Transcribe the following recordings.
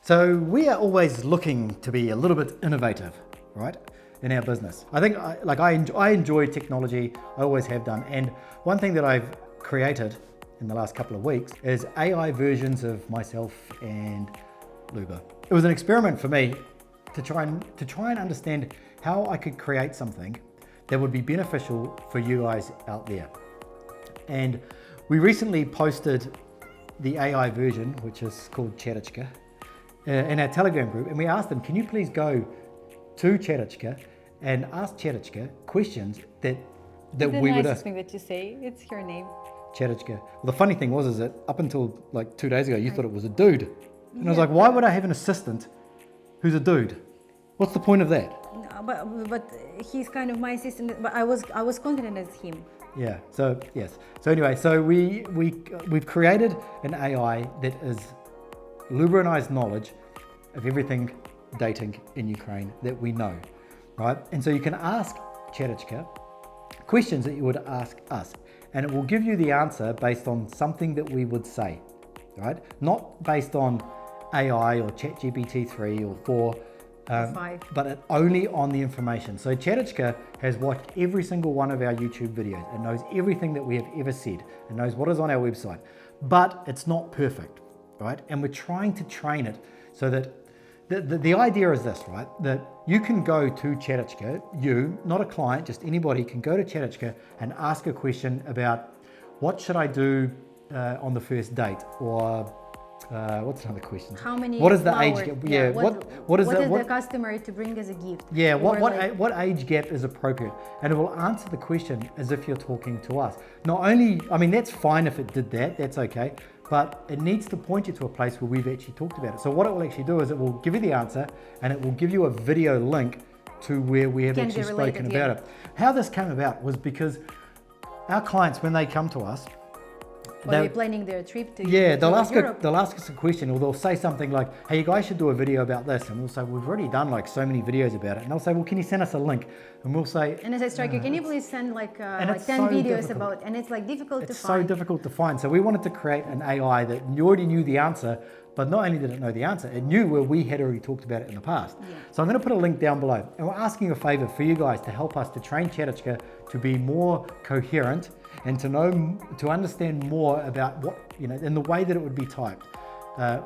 So we are always looking to be a little bit innovative, right, in our business. I think I enjoy technology, I always have done. And one thing that I've created in the last couple of weeks is AI versions of myself and Luba. It was an experiment for me to try and understand how I could create something that would be beneficial for you guys out there. And we recently posted the AI version, which is called Chatichka, in our Telegram group, and we asked them, can you please go to Chatichka and ask Chatichka questions that we would ask. The nicest thing that you say, it's her name. Chatichka. Well, the funny thing was that up until like 2 days ago, you thought it was a dude. And I was like, why would I have an assistant who's a dude? What's the point of that? No, but he's kind of my assistant, but I was confident as him. Yeah, so yes. So anyway, so we've created an AI that is Luba and I's knowledge of everything dating in Ukraine that we know, right? And so you can ask Chatichka questions that you would ask us, and it will give you the answer based on something that we would say, right? Not based on AI or ChatGPT 3 or 4, 5. but only on the information. So Chatichka has watched every single one of our YouTube videos and knows everything that we have ever said and knows what is on our website, but it's not perfect, right? And we're trying to train it so that the idea is this, right? That you can go to Chatichka, you, not a client, just anybody can go to Chatichka and ask a question about what should I do on the first date, or what's another question? How many What is the flowers? age gap? Yeah, what is the customer to bring as a gift? Yeah, Or what age gap is appropriate? And it will answer the question as if you're talking to us. Not only, I mean, that's fine if it did that, that's okay, but it needs to point you to a place where we've actually talked about it. So what it will actually do is it will give you the answer and it will give you a video link to where we have actually spoken about it. How this came about was because our clients, when they come to us, they're planning their trip to Europe. They'll ask us a question, or they'll say something like, hey, you guys should do a video about this. And we'll say, we've already done like so many videos about it. And they'll say, well, can you send us a link? And we'll say, and as I Stryker, can you please send like 10 so videos difficult. about, and it's like difficult to find. It's so difficult to find. So we wanted to create an AI that already knew the answer, but not only did it know the answer, it knew where we had already talked about it in the past. Yeah. So I'm going to put a link down below. And we're asking a favor for you guys to help us to train Chatichka to be more coherent and to understand more about what, in the way that it would be typed,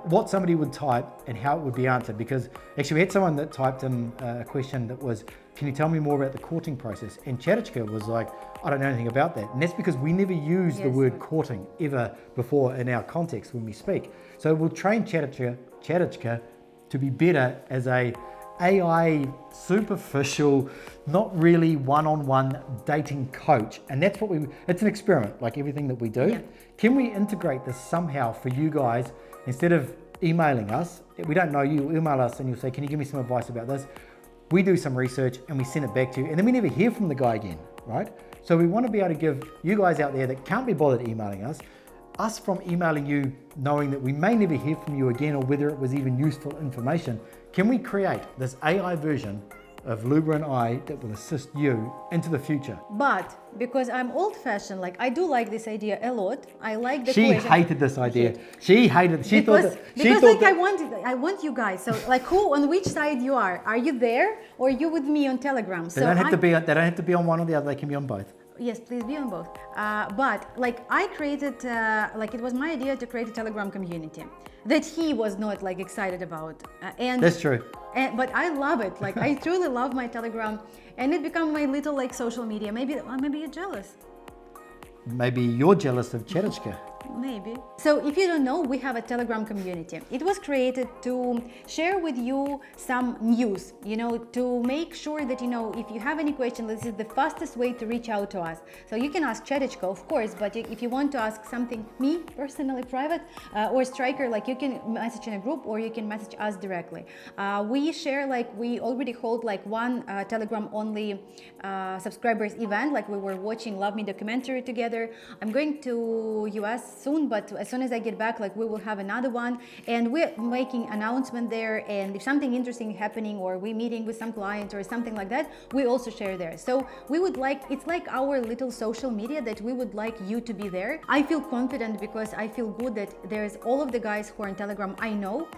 what somebody would type and how it would be answered. Because actually we had someone that typed in a question that was, can you tell me more about the courting process? And Chatichka was like, I don't know anything about that. And that's because we never use the word courting ever before in our context when we speak. So we'll train Chatichka to be better as a AI superficial, not really one-on-one dating coach. And that's what it's an experiment, like everything that we do. Yeah. Can we integrate this somehow for you guys, instead of emailing us? We don't know you, email us and you'll say, can you give me some advice about this? We do some research and we send it back to you, and then we never hear from the guy again, right? So we want to be able to give you guys out there that can't be bothered emailing us from emailing you, knowing that we may never hear from you again, or whether it was even useful information. Can we create this AI version of Luba and I that will assist you into the future? But because I'm old-fashioned, like I do like this idea a lot. I like the She question. hated this idea. She hated it. I want you guys. So like, who on which side you are? Are you there or are you with me on Telegram? They don't have to be on one or the other. They can be on both. Yes, please be on both. But like I created, it was my idea to create a Telegram community that he was not like excited about. And that's true. But I love it. Like I truly love my Telegram, and it became my little like social media. Maybe you're jealous. Maybe you're jealous of Chatichka. Maybe. So if you don't know, we have a Telegram community. It was created to share with you some news, to make sure that, if you have any question, this is the fastest way to reach out to us. So you can ask Chatichka, of course, but if you want to ask something, me personally, private, or Stryker, like you can message in a group or you can message us directly. We share, we already hold one Telegram only subscribers event, like we were watching Love Me documentary together. I'm going to US soon, but as soon as I get back, like we will have another one, and we're making announcement there. And if something interesting happening, or we meeting with some client or something like that, we also share there. So we would like, it's like our little social media that we would like you to be there. I feel confident because I feel good that there's all of the guys who are on Telegram I know.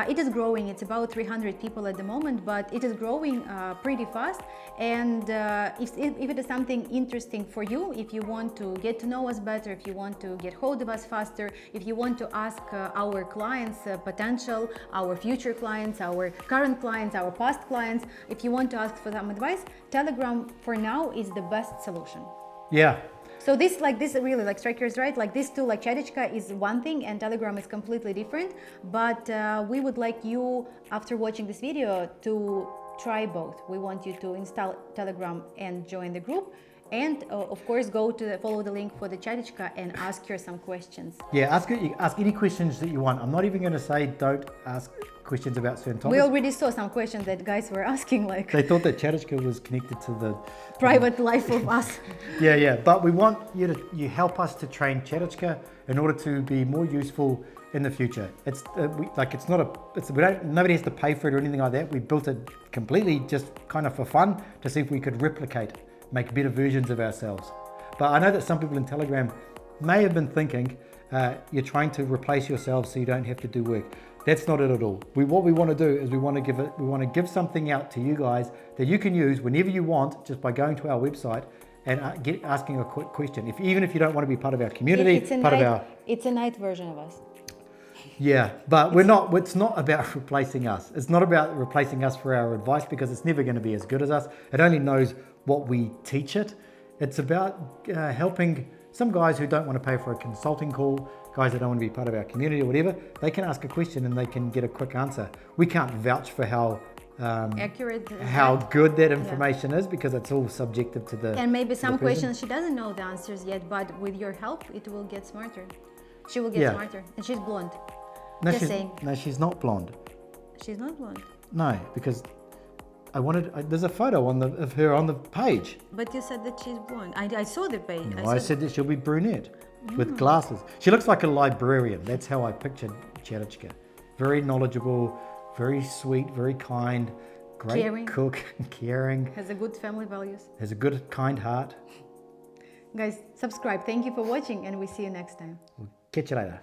It is growing. It's about 300 people at the moment, but it is growing pretty fast. And if it is something interesting for you, if you want to get to know us better, if you want to get hold of us faster, if you want to ask our clients, potential, our future clients, our current clients, our past clients, if you want to ask for some advice, Telegram for now is the best solution. Yeah. So this really, like Stryker is right, like this tool, like Chatechka is one thing and Telegram is completely different, but we would like you, after watching this video, to try both. We want you to install Telegram and join the group, and of course follow the link for the Chatechka and ask her some questions. Yeah, ask any questions that you want. I'm not even going to say don't ask questions about certain topics. We already saw some questions that guys were asking, like they thought that Chatechka was connected to the private life of us. Yeah, but we want you help us to train Chatechka in order to be more useful in the future. It's nobody has to pay for it or anything like that. We built it completely just kind of for fun to see if we could replicate, make better versions of ourselves. But I know that some people in Telegram may have been thinking you're trying to replace yourselves so you don't have to do work. That's not it at all. What we want to do is we want to give something out to you guys that you can use whenever you want, just by going to our website and asking a quick question. Even if you don't want to be part of our community, it's a night version of us. Yeah, but it's not about replacing us. It's not about replacing us for our advice, because it's never going to be as good as us. It only knows what we teach it. It's about helping some guys who don't want to pay for a consulting call, guys that don't want to be part of our community or whatever. They can ask a question and they can get a quick answer. We can't vouch for how accurate, how good that information is, because it's all subjective to the. And maybe some questions she doesn't know the answers yet, but with your help, it will get smarter. She will get smarter, and she's blonde. No, she's not blonde. She's not blonde. No, because there's a photo of her on the page. But you said that she's blonde. I saw the page. No, I said that she'll be brunette with glasses. She looks like a librarian. That's how I pictured Chatechka. Very knowledgeable, very sweet, very kind, great caring. Cook, caring. Has a good family values. Has a good, kind heart. Guys, subscribe. Thank you for watching, and we see you next time. We'll catch you later.